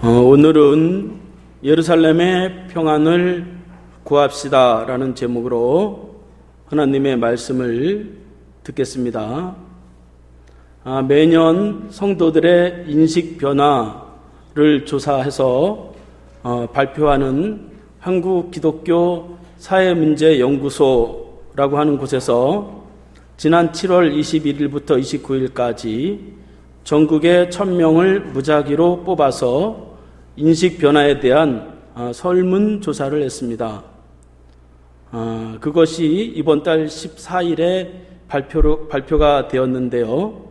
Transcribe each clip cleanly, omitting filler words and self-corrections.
오늘은 예루살렘의 평안을 구합시다 라는 제목으로 하나님의 말씀을 듣겠습니다. 매년 성도들의 인식 변화를 조사해서 발표하는 한국 기독교 사회문제연구소라고 하는 곳에서 지난 7월 21일부터 29일까지 전국의 1000명을 무작위로 뽑아서 인식 변화에 대한 설문조사를 했습니다. 그것이 이번 달 14일에 발표가 되었는데요.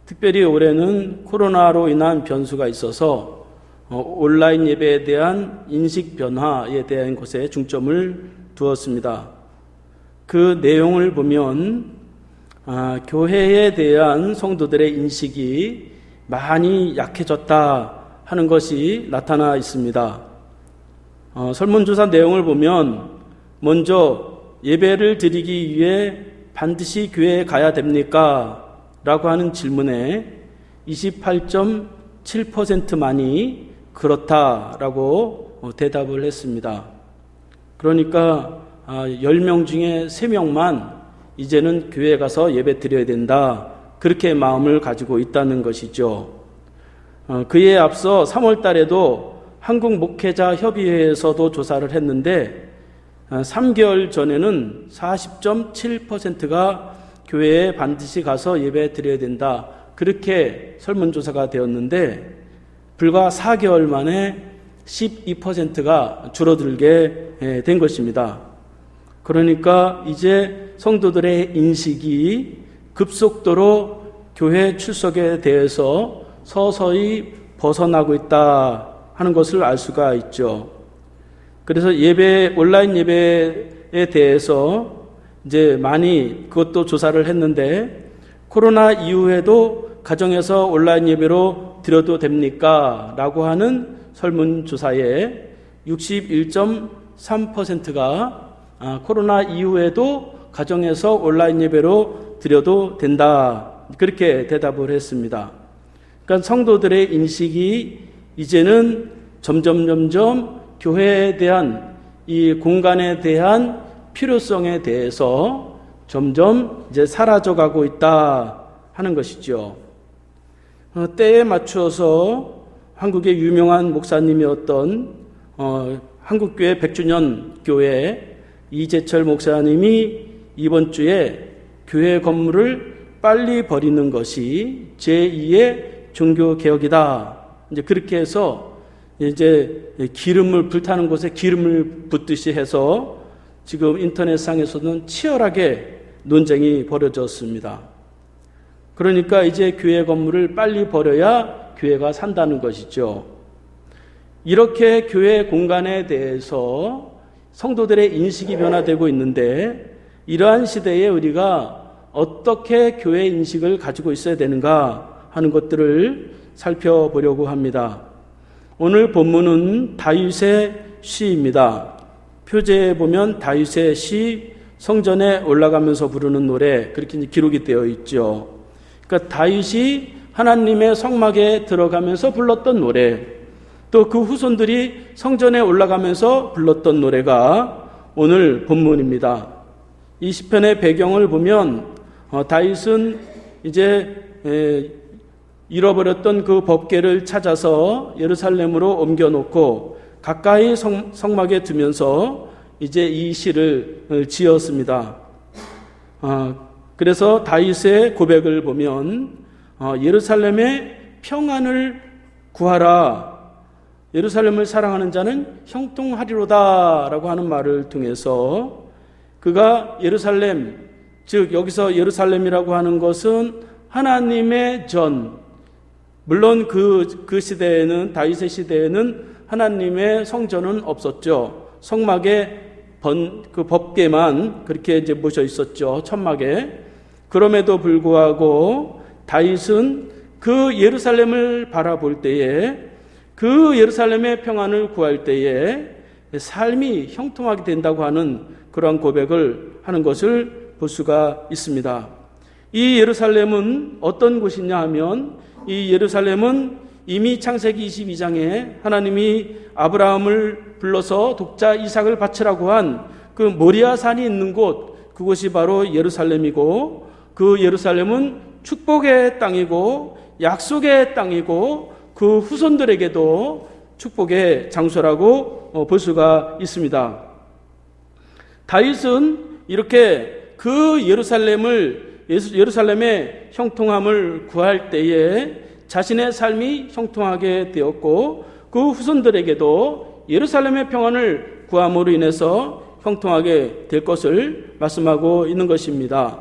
특별히 올해는 코로나로 인한 변수가 있어서 온라인 예배에 대한 인식 변화에 대한 것에 중점을 두었습니다. 그 내용을 보면 교회에 대한 성도들의 인식이 많이 약해졌다 하는 것이 나타나 있습니다. 설문조사 내용을 보면 먼저 예배를 드리기 위해 반드시 교회에 가야 됩니까? 라고 하는 질문에 28.7%만이 그렇다라고 대답을 했습니다. 그러니까 10명 중에 3명만 이제는 교회에 가서 예배 드려야 된다, 그렇게 마음을 가지고 있다는 것이죠. 그에 앞서 3월 달에도 한국목회자협의회에서도 조사를 했는데 3개월 전에는 40.7%가 교회에 반드시 가서 예배 드려야 된다, 그렇게 설문조사가 되었는데 불과 4개월 만에 12%가 줄어들게 된 것입니다. 그러니까 이제 성도들의 인식이 급속도로 교회 출석에 대해서 서서히 벗어나고 있다 하는 것을 알 수가 있죠. 그래서 온라인 예배에 대해서 이제 많이 그것도 조사를 했는데 코로나 이후에도 가정에서 온라인 예배로 드려도 됩니까? 라고 하는 설문조사에 61.3%가 코로나 이후에도 가정에서 온라인 예배로 드려도 된다, 그렇게 대답을 했습니다. 그러니까 성도들의 인식이 이제는 점점 교회에 대한 이 공간에 대한 필요성에 대해서 점점 이제 사라져가고 있다 하는 것이죠. 때에 맞추어서 한국의 유명한 목사님이었던 한국교회 100주년 교회 이재철 목사님이 이번 주에 교회 건물을 빨리 버리는 것이 제2의 종교개혁이다, 이제 그렇게 해서 이제 기름을 불타는 곳에 기름을 붓듯이 해서 지금 인터넷상에서는 치열하게 논쟁이 벌어졌습니다. 그러니까 이제 교회 건물을 빨리 버려야 교회가 산다는 것이죠. 이렇게 교회 공간에 대해서 성도들의 인식이 변화되고 있는데 이러한 시대에 우리가 어떻게 교회 인식을 가지고 있어야 되는가 하는 것들을 살펴보려고 합니다. 오늘 본문은 다윗의 시입니다. 표제에 보면 다윗의 시, 성전에 올라가면서 부르는 노래, 그렇게 기록이 되어 있죠. 그러니까 다윗이 하나님의 성막에 들어가면서 불렀던 노래, 또 그 후손들이 성전에 올라가면서 불렀던 노래가 오늘 본문입니다. 이 시편의 배경을 보면 다윗은 이제 잃어버렸던 그 법궤를 찾아서 예루살렘으로 옮겨놓고 가까이 성막에 두면서 이제 이 시를 지었습니다. 그래서 다윗의 고백을 보면 예루살렘의 평안을 구하라, 예루살렘을 사랑하는 자는 형통하리로다 라고 하는 말을 통해서 그가 예루살렘, 즉 여기서 예루살렘이라고 하는 것은 하나님의 전, 물론 그 시대에는, 다윗의 시대에는 하나님의 성전은 없었죠. 성막에 그 법궤만 그렇게 이제 모셔 있었죠, 천막에. 그럼에도 불구하고 다윗은 그 예루살렘을 바라볼 때에, 그 예루살렘의 평안을 구할 때에 삶이 형통하게 된다고 하는 그러한 고백을 하는 것을 볼 수가 있습니다. 이 예루살렘은 어떤 곳이냐 하면 이 예루살렘은 이미 창세기 22장에 하나님이 아브라함을 불러서 독자 이삭을 바치라고 한 그 모리아 산이 있는 곳, 그곳이 바로 예루살렘이고, 그 예루살렘은 축복의 땅이고 약속의 땅이고 그 후손들에게도 축복의 장소라고 볼 수가 있습니다. 다윗은 이렇게 그 예루살렘의 형통함을 구할 때에 자신의 삶이 형통하게 되었고 그 후손들에게도 예루살렘의 평안을 구함으로 인해서 형통하게 될 것을 말씀하고 있는 것입니다.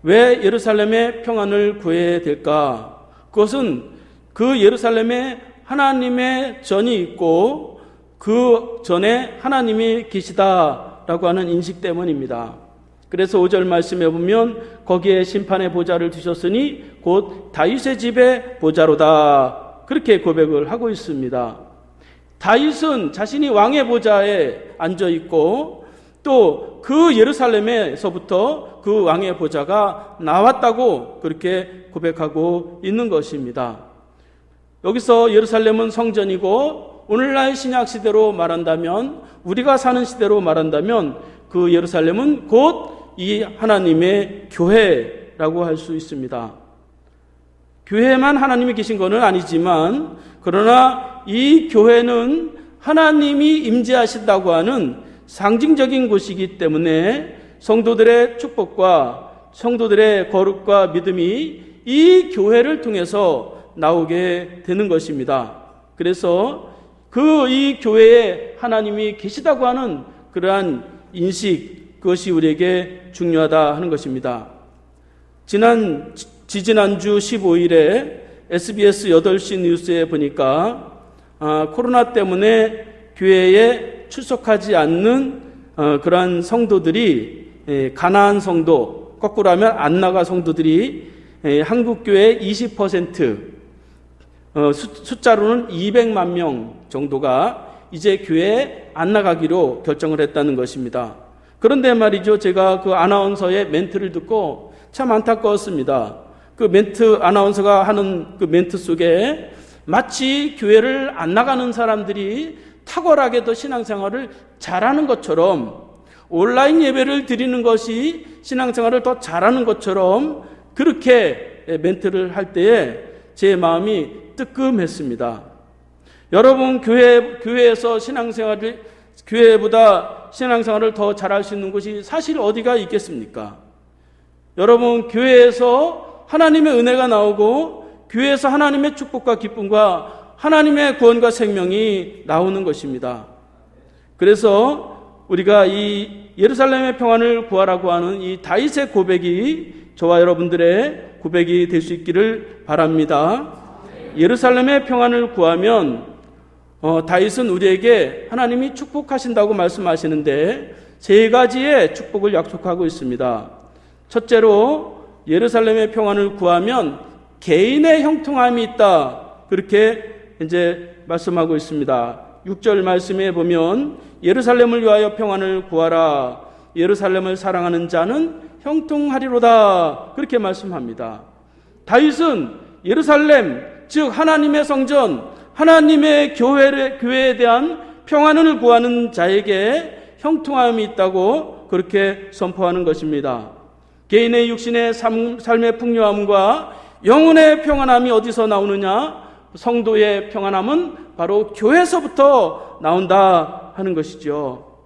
왜 예루살렘의 평안을 구해야 될까? 그것은 그 예루살렘에 하나님의 전이 있고 그 전에 하나님이 계시다라고 하는 인식 때문입니다. 그래서 5절 말씀에 보면 거기에 심판의 보좌를 두셨으니 곧 다윗의 집의 보좌로다. 그렇게 고백을 하고 있습니다. 다윗은 자신이 왕의 보좌에 앉아 있고 또 그 예루살렘에서부터 그 왕의 보좌가 나왔다고 그렇게 고백하고 있는 것입니다. 여기서 예루살렘은 성전이고 오늘날 신약 시대로 말한다면 우리가 사는 시대로 말한다면 그 예루살렘은 곧 이 하나님의 교회라고 할 수 있습니다. 교회만 하나님이 계신 것은 아니지만 그러나 이 교회는 하나님이 임재하신다고 하는 상징적인 곳이기 때문에 성도들의 축복과 성도들의 거룩과 믿음이 이 교회를 통해서 나오게 되는 것입니다. 그래서 이 교회에 하나님이 계시다고 하는 그러한 인식, 그것이 우리에게 중요하다 하는 것입니다. 지지난주 15일에 SBS 8시 뉴스에 보니까 코로나 때문에 교회에 출석하지 않는 그러한 성도들이 가나안 성도, 거꾸로 하면 안 나가 성도들이 한국교회 20% 숫자로는 200만 명 정도가 이제 교회에 안 나가기로 결정을 했다는 것입니다. 그런데 말이죠, 제가 그 아나운서의 멘트를 듣고 참 안타까웠습니다. 그 아나운서가 하는 그 멘트 속에 마치 교회를 안 나가는 사람들이 탁월하게도 신앙생활을 잘하는 것처럼 온라인 예배를 드리는 것이 신앙생활을 더 잘하는 것처럼 그렇게 멘트를 할 때에 제 마음이 뜨끔했습니다. 여러분, 교회에서 교회보다 신앙생활을 더 잘할 수 있는 곳이 사실 어디가 있겠습니까? 여러분, 교회에서 하나님의 은혜가 나오고 교회에서 하나님의 축복과 기쁨과 하나님의 구원과 생명이 나오는 것입니다. 그래서 우리가 이 예루살렘의 평안을 구하라고 하는 이 다윗의 고백이 저와 여러분들의 고백이 될 수 있기를 바랍니다. 예루살렘의 평안을 구하면 다윗은 우리에게 하나님이 축복하신다고 말씀하시는데 3가지의 축복을 약속하고 있습니다. 첫째로 예루살렘의 평안을 구하면 개인의 형통함이 있다. 그렇게 이제 말씀하고 있습니다. 6절 말씀에 보면 예루살렘을 위하여 평안을 구하라. 예루살렘을 사랑하는 자는 형통하리로다. 그렇게 말씀합니다. 다윗은 예루살렘, 즉 하나님의 성전, 하나님의 교회에 대한 평안을 구하는 자에게 형통함이 있다고 그렇게 선포하는 것입니다. 개인의 육신의 삶의 풍요함과 영혼의 평안함이 어디서 나오느냐? 성도의 평안함은 바로 교회에서부터 나온다 하는 것이죠.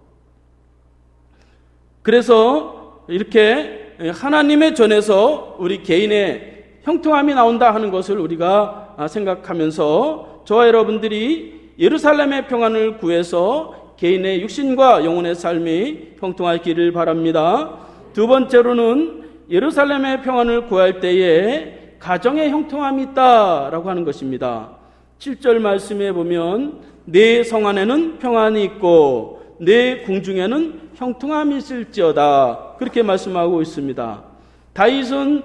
그래서 이렇게 하나님의 전에서 우리 개인의 형통함이 나온다 하는 것을 우리가 생각하면서 저와 여러분들이 예루살렘의 평안을 구해서 개인의 육신과 영혼의 삶이 형통하기를 바랍니다. 두 번째로는 예루살렘의 평안을 구할 때에 가정의 형통함이 있다라고 하는 것입니다. 7절 말씀에 보면 내 성 안에는 평안이 있고 내 궁중에는 형통함이 있을지어다. 그렇게 말씀하고 있습니다. 다윗은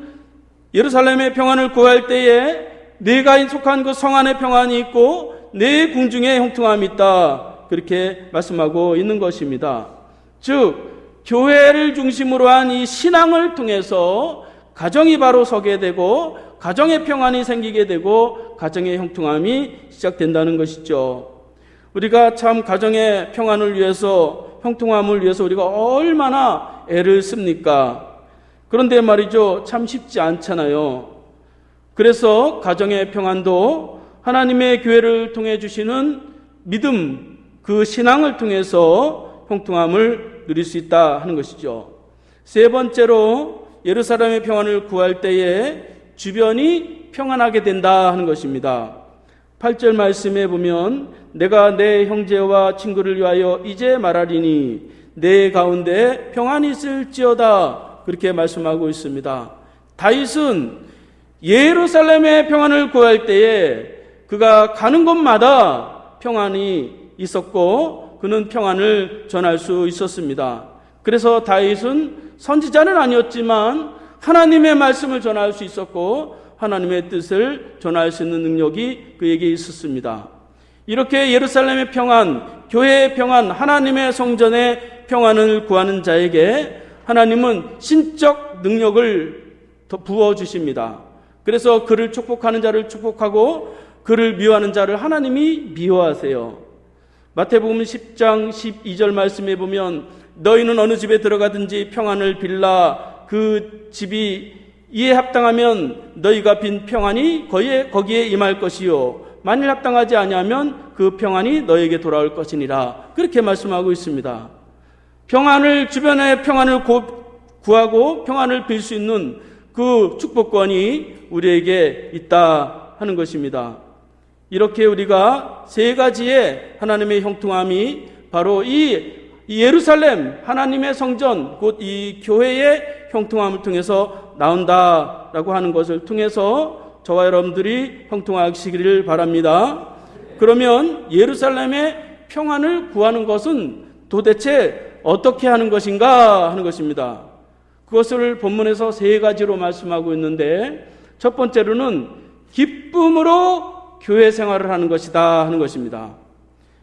예루살렘의 평안을 구할 때에 내가 속한 그 성 안에 평안이 있고 내 궁중에 형통함이 있다. 그렇게 말씀하고 있는 것입니다. 즉 교회를 중심으로 한 이 신앙을 통해서 가정이 바로 서게 되고 가정의 평안이 생기게 되고 가정의 형통함이 시작된다는 것이죠. 우리가 참 가정의 평안을 위해서, 형통함을 위해서 우리가 얼마나 애를 씁니까? 그런데 말이죠, 참 쉽지 않잖아요. 그래서 가정의 평안도 하나님의 교회를 통해 주시는 믿음, 그 신앙을 통해서 형통함을 누릴 수 있다 하는 것이죠. 세 번째로 예루살렘의 평안을 구할 때에 주변이 평안하게 된다 하는 것입니다. 8절 말씀에 보면 내가 내 형제와 친구를 위하여 이제 말하리니 내 가운데 평안이 있을지어다, 그렇게 말씀하고 있습니다. 다윗은 예루살렘의 평안을 구할 때에 그가 가는 곳마다 평안이 있었고 그는 평안을 전할 수 있었습니다. 그래서 다윗은 선지자는 아니었지만 하나님의 말씀을 전할 수 있었고 하나님의 뜻을 전할 수 있는 능력이 그에게 있었습니다. 이렇게 예루살렘의 평안, 교회의 평안, 하나님의 성전의 평안을 구하는 자에게 하나님은 신적 능력을 더 부어주십니다. 그래서 그를 축복하는 자를 축복하고 그를 미워하는 자를 하나님이 미워하세요. 마태복음 10장 12절 말씀에 보면 너희는 어느 집에 들어가든지 평안을 빌라 그 집이 이에 합당하면 너희가 빈 평안이 거기에 임할 것이요 만일 합당하지 아니하면 그 평안이 너에게 돌아올 것이니라, 그렇게 말씀하고 있습니다. 평안을, 주변의 평안을 구하고 평안을 빌 수 있는 그 축복권이 우리에게 있다 하는 것입니다. 이렇게 우리가 세 가지의 하나님의 형통함이 바로 이 예루살렘 하나님의 성전, 곧 이 교회의 형통함을 통해서 나온다라고 하는 것을 통해서 저와 여러분들이 형통하시기를 바랍니다. 그러면 예루살렘의 평안을 구하는 것은 도대체 어떻게 하는 것인가 하는 것입니다. 그것을 본문에서 세 가지로 말씀하고 있는데, 첫 번째로는 기쁨으로 교회 생활을 하는 것이다 하는 것입니다.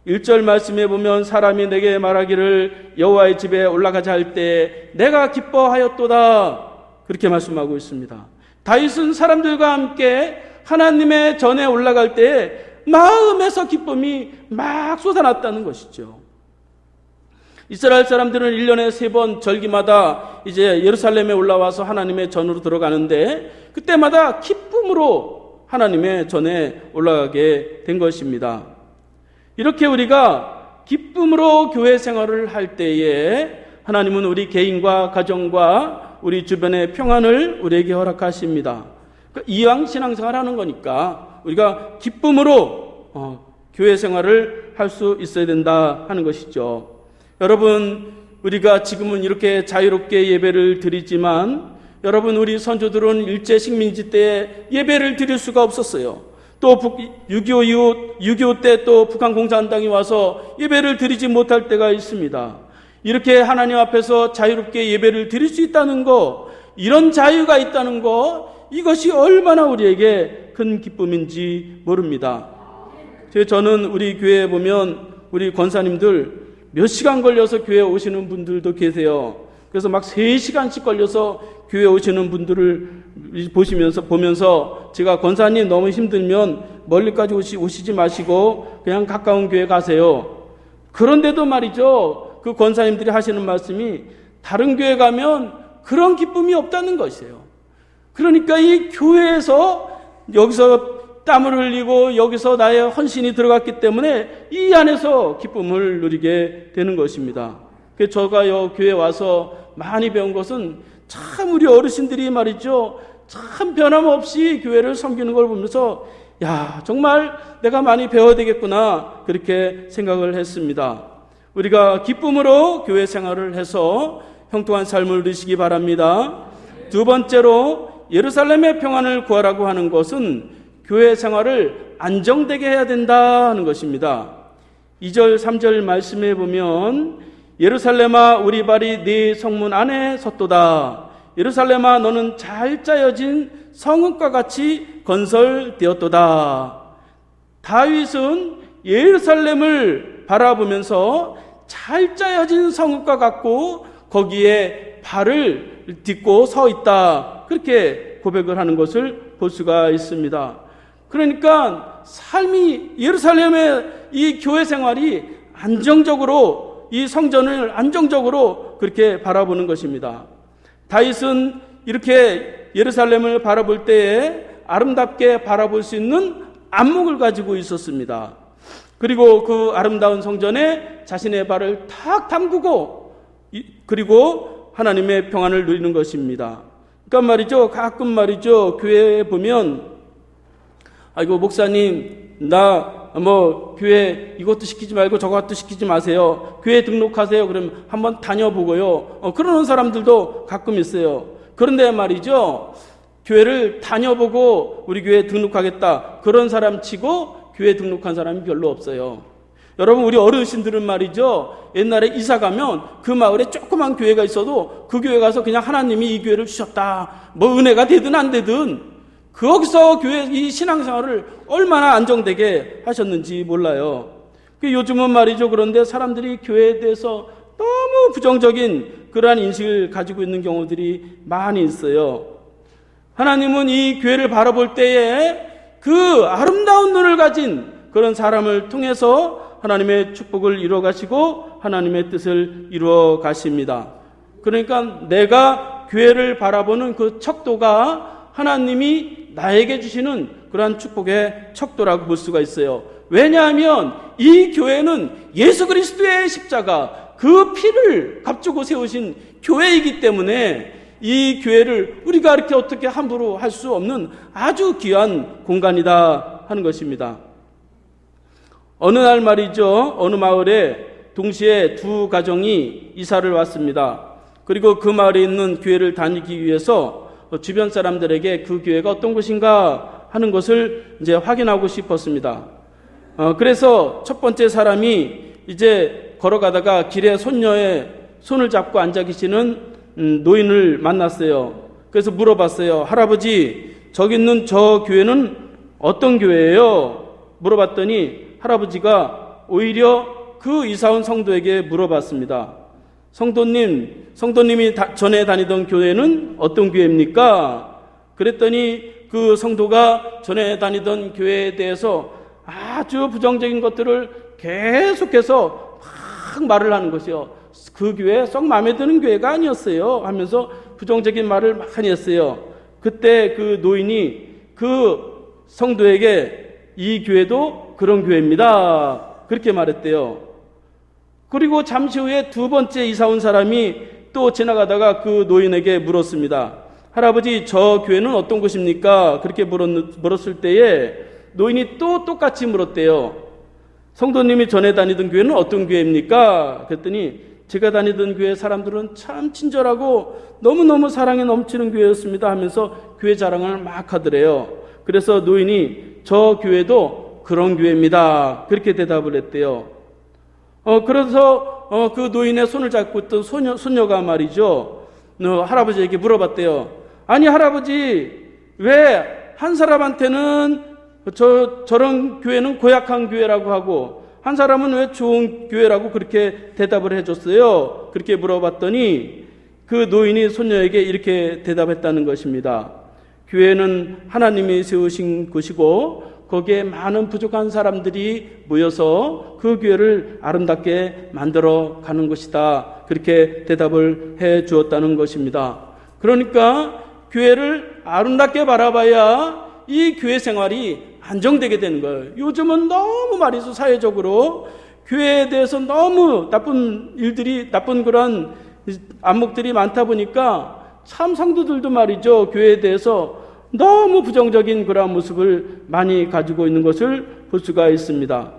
1절 말씀에 보면 사람이 내게 말하기를 여호와의 집에 올라가자 할 때 내가 기뻐하였도다, 그렇게 말씀하고 있습니다. 다윗은 사람들과 함께 하나님의 전에 올라갈 때 마음에서 기쁨이 막 솟아났다는 것이죠. 이스라엘 사람들은 1년에 3번 절기마다 이제 예루살렘에 올라와서 하나님의 전으로 들어가는데 그때마다 기쁨으로 하나님의 전에 올라가게 된 것입니다. 이렇게 우리가 기쁨으로 교회 생활을 할 때에 하나님은 우리 개인과 가정과 우리 주변의 평안을 우리에게 허락하십니다. 이왕 신앙생활 하는 거니까 우리가 기쁨으로 교회 생활을 할 수 있어야 된다 하는 것이죠. 여러분, 우리가 지금은 이렇게 자유롭게 예배를 드리지만 여러분, 우리 선조들은 일제 식민지 때 예배를 드릴 수가 없었어요. 또 6.25 때 또 북한 공산당이 와서 예배를 드리지 못할 때가 있습니다. 이렇게 하나님 앞에서 자유롭게 예배를 드릴 수 있다는 거, 이런 자유가 있다는 거, 이것이 얼마나 우리에게 큰 기쁨인지 모릅니다. 저는 우리 교회에 보면 우리 권사님들 몇 시간 걸려서 교회에 오시는 분들도 계세요. 그래서 막 3시간씩 걸려서 교회에 오시는 분들을 보면서 제가 권사님 너무 힘들면 멀리까지 오시지 마시고 그냥 가까운 교회 가세요. 그런데도 말이죠, 그 권사님들이 하시는 말씀이 다른 교회 가면 그런 기쁨이 없다는 것이에요. 그러니까 이 교회에서 여기서 땀을 흘리고 여기서 나의 헌신이 들어갔기 때문에 이 안에서 기쁨을 누리게 되는 것입니다. 그래서 제가 교회에 와서 많이 배운 것은 참 우리 어르신들이 말이죠, 참 변함없이 교회를 섬기는 걸 보면서 야, 정말 내가 많이 배워야 되겠구나, 그렇게 생각을 했습니다. 우리가 기쁨으로 교회 생활을 해서 형통한 삶을 누리시기 바랍니다. 두 번째로 예루살렘의 평안을 구하라고 하는 것은 교회 생활을 안정되게 해야 된다 하는 것입니다. 2절 3절 말씀에 보면 예루살렘아 우리 발이 네 성문 안에 섰도다. 예루살렘아 너는 잘 짜여진 성읍과 같이 건설되었도다. 다윗은 예루살렘을 바라보면서 잘 짜여진 성읍과 같고 거기에 발을 딛고 서 있다, 그렇게 그렇게 고백을 하는 것을 볼 수가 있습니다. 그러니까 삶이, 예루살렘의 이 교회 생활이 안정적으로, 이 성전을 안정적으로 그렇게 바라보는 것입니다. 다윗은 이렇게 예루살렘을 바라볼 때에 아름답게 바라볼 수 있는 안목을 가지고 있었습니다. 그리고 그 아름다운 성전에 자신의 발을 탁 담그고, 그리고 하나님의 평안을 누리는 것입니다. 그러니까 말이죠, 가끔 말이죠, 교회에 보면 아이고 목사님, 나 교회 이것도 시키지 말고 저것도 시키지 마세요. 교회 등록하세요. 그러면 한번 다녀보고요. 그러는 사람들도 가끔 있어요. 그런데 말이죠, 교회를 다녀보고 우리 교회에 등록하겠다, 그런 사람 치고 교회에 등록한 사람이 별로 없어요. 여러분, 우리 어르신들은 말이죠, 옛날에 이사 가면 그 마을에 조그만 교회가 있어도 그 교회 가서 그냥 하나님이 이 교회를 주셨다, 은혜가 되든 안 되든 거기서 교회 이 신앙생활을 얼마나 안정되게 하셨는지 몰라요. 요즘은 말이죠, 그런데 사람들이 교회에 대해서 너무 부정적인 그러한 인식을 가지고 있는 경우들이 많이 있어요. 하나님은 이 교회를 바라볼 때에 그 아름다운 눈을 가진 그런 사람을 통해서 하나님의 축복을 이루어 가시고 하나님의 뜻을 이루어 가십니다. 그러니까 내가 교회를 바라보는 그 척도가 하나님이 나에게 주시는 그러한 축복의 척도라고 볼 수가 있어요. 왜냐하면 이 교회는 예수 그리스도의 십자가, 그 피를 값주고 세우신 교회이기 때문에 이 교회를 우리가 이렇게 어떻게 함부로 할 수 없는 아주 귀한 공간이다 하는 것입니다. 어느 날 말이죠, 어느 마을에 동시에 두 가정이 이사를 왔습니다. 그리고 그 마을에 있는 교회를 다니기 위해서 주변 사람들에게 그 교회가 어떤 곳인가 하는 것을 이제 확인하고 싶었습니다. 그래서 첫 번째 사람이 이제 걸어가다가 길에 손녀의 손을 잡고 앉아 계시는 노인을 만났어요. 그래서 물어봤어요. 할아버지, 저기 있는 저 교회는 어떤 교회예요? 물어봤더니 할아버지가 오히려 그 이사 온 성도에게 물어봤습니다. 성도님이 전에 다니던 교회는 어떤 교회입니까? 그랬더니 그 성도가 전에 다니던 교회에 대해서 아주 부정적인 것들을 계속해서 막 말을 하는 것이요. 그 교회 썩 마음에 드는 교회가 아니었어요 하면서 부정적인 말을 많이 했어요. 그때 그 노인이 그 성도에게 이 교회도 그런 교회입니다, 그렇게 말했대요. 그리고 잠시 후에 두 번째 이사 온 사람이 또 지나가다가 그 노인에게 물었습니다. 할아버지, 저 교회는 어떤 곳입니까? 그렇게 물었을 때에 노인이 또 똑같이 물었대요. 성도님이 전에 다니던 교회는 어떤 교회입니까? 그랬더니 제가 다니던 교회 사람들은 참 친절하고 너무너무 사랑에 넘치는 교회였습니다 하면서 교회 자랑을 막 하더래요. 그래서 노인이 저 교회도 그런 교회입니다, 그렇게 대답을 했대요. 그래서 그 노인의 손을 잡고 있던 손녀가 말이죠, 할아버지에게 물어봤대요. 아니 할아버지, 왜 한 사람한테는 저런 교회는 고약한 교회라고 하고 한 사람은 왜 좋은 교회라고 그렇게 대답을 해줬어요? 그렇게 물어봤더니 그 노인이 손녀에게 이렇게 대답했다는 것입니다. 교회는 하나님이 세우신 곳이고 거기에 많은 부족한 사람들이 모여서 그 교회를 아름답게 만들어 가는 것이다, 그렇게 대답을 해 주었다는 것입니다. 그러니까 교회를 아름답게 바라봐야 이 교회 생활이 안정되게 되는 거예요. 요즘은 너무 말이죠, 사회적으로 교회에 대해서 너무 나쁜 그런 안목들이 많다 보니까 참 성도들도 말이죠, 교회에 대해서 너무 부정적인 그런 모습을 많이 가지고 있는 것을 볼 수가 있습니다.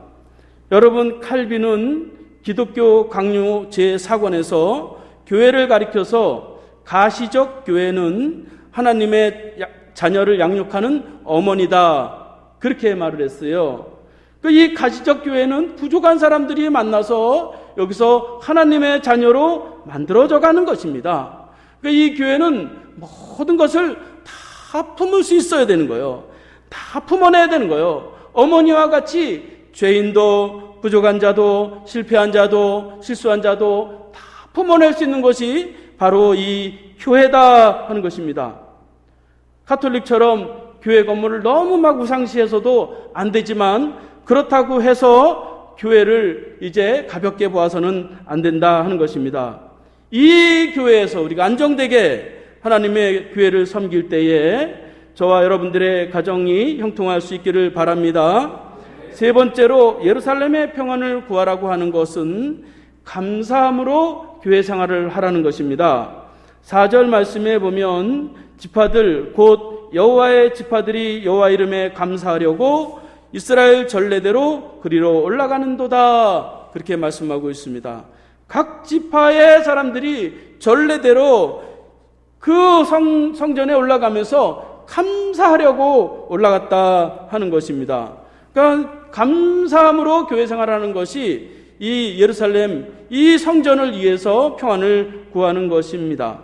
여러분, 칼빈은 기독교 강요 제4권에서 교회를 가리켜서 가시적 교회는 하나님의 자녀를 양육하는 어머니다, 그렇게 말을 했어요. 이 가시적 교회는 부족한 사람들이 만나서 여기서 하나님의 자녀로 만들어져 가는 것입니다. 이 교회는 모든 것을 다 품을 수 있어야 되는 거예요. 다 품어내야 되는 거예요. 어머니와 같이 죄인도 부족한 자도 실패한 자도 실수한 자도 다 품어낼 수 있는 것이 바로 이 교회다 하는 것입니다. 가톨릭처럼 교회 건물을 너무 막 우상시해서도 안 되지만 그렇다고 해서 교회를 이제 가볍게 보아서는 안 된다 하는 것입니다. 이 교회에서 우리가 안정되게 하나님의 교회를 섬길 때에 저와 여러분들의 가정이 형통할 수 있기를 바랍니다. 세 번째로 예루살렘의 평안을 구하라고 하는 것은 감사함으로 교회 생활을 하라는 것입니다. 4절 말씀에 보면 지파들 곧 여호와의 지파들이 여호와 이름에 감사하려고 이스라엘 전례대로 그리로 올라가는도다 그렇게 말씀하고 있습니다. 각 지파의 사람들이 전례대로 그 성전에 올라가면서 감사하려고 올라갔다 하는 것입니다. 그러니까 감사함으로 교회 생활하는 것이 이 예루살렘, 이 성전을 위해서 평안을 구하는 것입니다.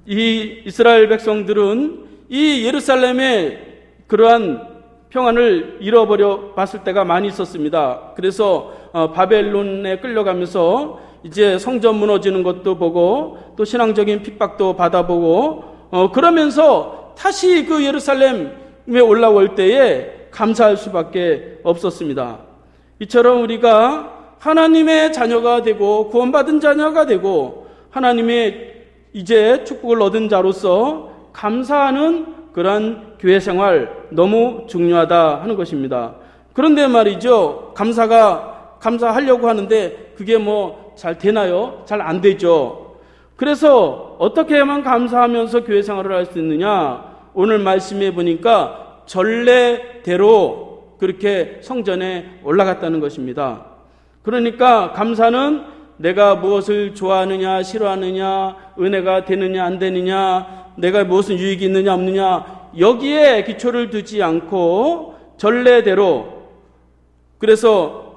이 이스라엘 백성들은 이 예루살렘의 그러한 평안을 잃어버려 봤을 때가 많이 있었습니다. 그래서 바벨론에 끌려가면서 이제 성전 무너지는 것도 보고 또 신앙적인 핍박도 받아보고 그러면서 다시 그 예루살렘에 올라올 때에 감사할 수밖에 없었습니다. 이처럼 우리가 하나님의 자녀가 되고 구원받은 자녀가 되고 하나님의 이제 축복을 얻은 자로서 감사하는 그러한 교회 생활 너무 중요하다 하는 것입니다. 그런데 말이죠. 감사하려고 하는데 그게 뭐 잘 되나요? 잘 안 되죠. 그래서 어떻게 해야만 감사하면서 교회 생활을 할 수 있느냐? 오늘 말씀해 보니까 전례대로 그렇게 성전에 올라갔다는 것입니다. 그러니까 감사는 내가 무엇을 좋아하느냐 싫어하느냐 은혜가 되느냐 안 되느냐 내가 무엇은 유익이 있느냐 없느냐 여기에 기초를 두지 않고 전례대로 그래서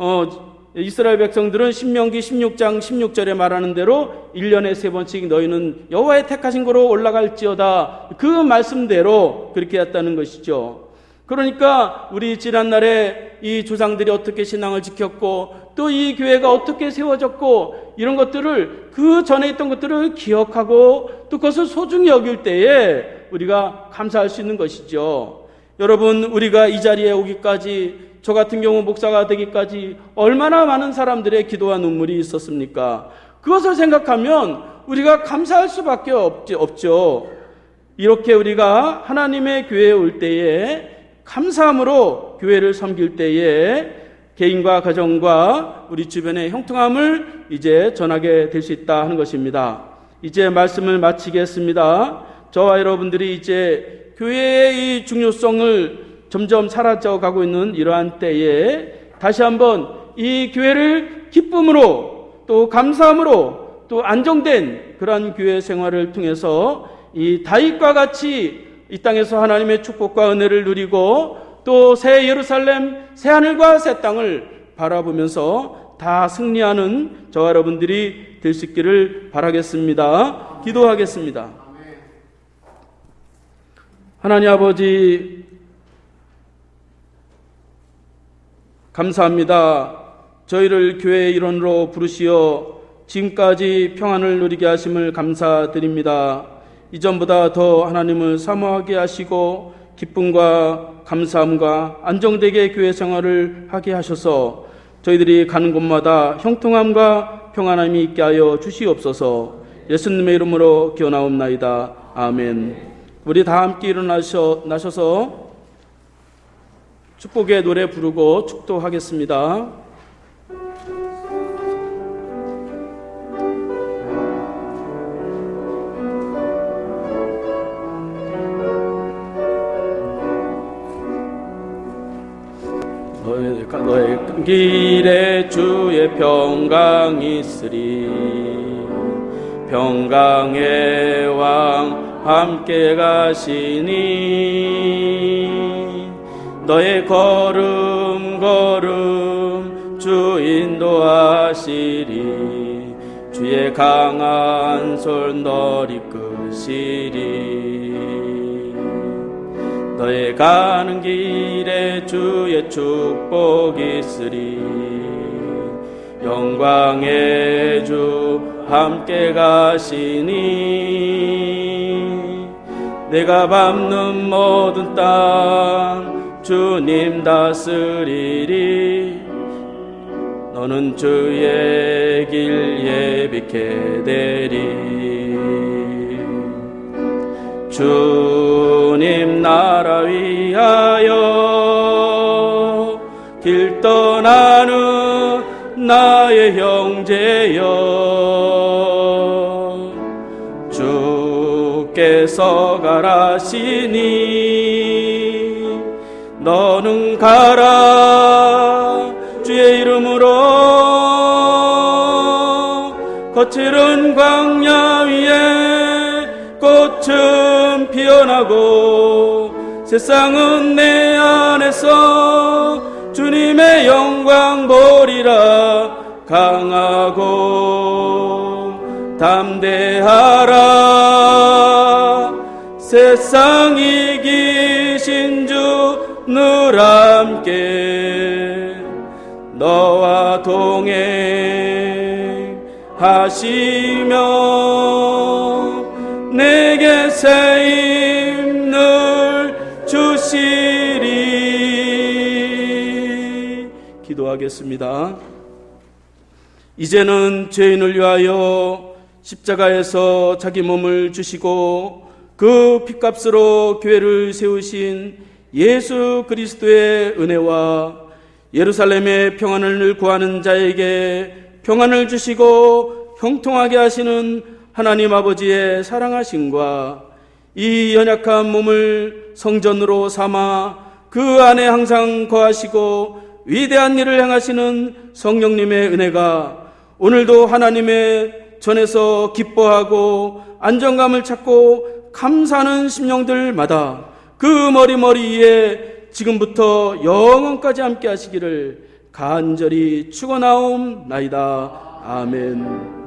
이스라엘 백성들은 신명기 16장 16절에 말하는 대로 1년에 3번씩 너희는 여호와의 택하신 거로 올라갈지어다 그 말씀대로 그렇게 했다는 것이죠. 그러니까 우리 지난날에 이 조상들이 어떻게 신앙을 지켰고 또 이 교회가 어떻게 세워졌고 이런 것들을 그 전에 있던 것들을 기억하고 또 그것을 소중히 여길 때에 우리가 감사할 수 있는 것이죠. 여러분 우리가 이 자리에 오기까지 저 같은 경우 목사가 되기까지 얼마나 많은 사람들의 기도와 눈물이 있었습니까? 그것을 생각하면 우리가 감사할 수밖에 없죠. 이렇게 우리가 하나님의 교회에 올 때에 감사함으로 교회를 섬길 때에 개인과 가정과 우리 주변의 형통함을 이제 전하게 될 수 있다 하는 것입니다. 이제 말씀을 마치겠습니다. 저와 여러분들이 이제 교회의 이 중요성을 점점 사라져가고 있는 이러한 때에 다시 한번 이 교회를 기쁨으로 또 감사함으로 또 안정된 그러한 교회 생활을 통해서 이 다윗과 같이 이 땅에서 하나님의 축복과 은혜를 누리고 또 새 예루살렘, 새 하늘과 새 땅을 바라보면서 다 승리하는 저와 여러분들이 될 수 있기를 바라겠습니다. 기도하겠습니다. 하나님 아버지 감사합니다. 저희를 교회의 일원으로 부르시어 지금까지 평안을 누리게 하심을 감사드립니다. 이전보다 더 하나님을 사모하게 하시고 기쁨과 감사함과 안정되게 교회 생활을 하게 하셔서 저희들이 가는 곳마다 형통함과 평안함이 있게 하여 주시옵소서. 예수님의 이름으로 기원하옵나이다. 아멘. 우리 다 함께 일어나셔서 축복의 노래 부르고 축도하겠습니다. 너의 길에 주의 평강이 있으리. 평강의 왕 함께 가시니 너의 걸음 주 인도하시리. 주의 강한 손 널 이끄시리. 너의 가는 길에 주의 축복이 있으리. 영광의 주 함께 가시니 내가 밟는 모든 땅 주님 다스리리. 너는 주의 길 예비케 되리. 주님 나라 위하여 길 떠나는 나의 형제여, 주께서 가라시니 너는 가라. 주의 이름으로 거칠은 광야 위에 꽃은 피어나고 세상은 내 안에서 주님의 영광 보리라. 강하고 담대하라. 세상 이기신 주 늘 함께 너와 동행하시며 내게 새 힘을 주시리. 기도하겠습니다. 이제는 죄인을 위하여 십자가에서 자기 몸을 주시고 그 핏값으로 교회를 세우신 예수 그리스도의 은혜와 예루살렘의 평안을 늘 구하는 자에게 평안을 주시고 형통하게 하시는 하나님 아버지의 사랑하심과 이 연약한 몸을 성전으로 삼아 그 안에 항상 거하시고 위대한 일을 행하시는 성령님의 은혜가 오늘도 하나님의 전에서 기뻐하고 안정감을 찾고 감사하는 심령들마다 그 머리 위에 지금부터 영원까지 함께 하시기를 간절히 축원하옵나이다. 아멘.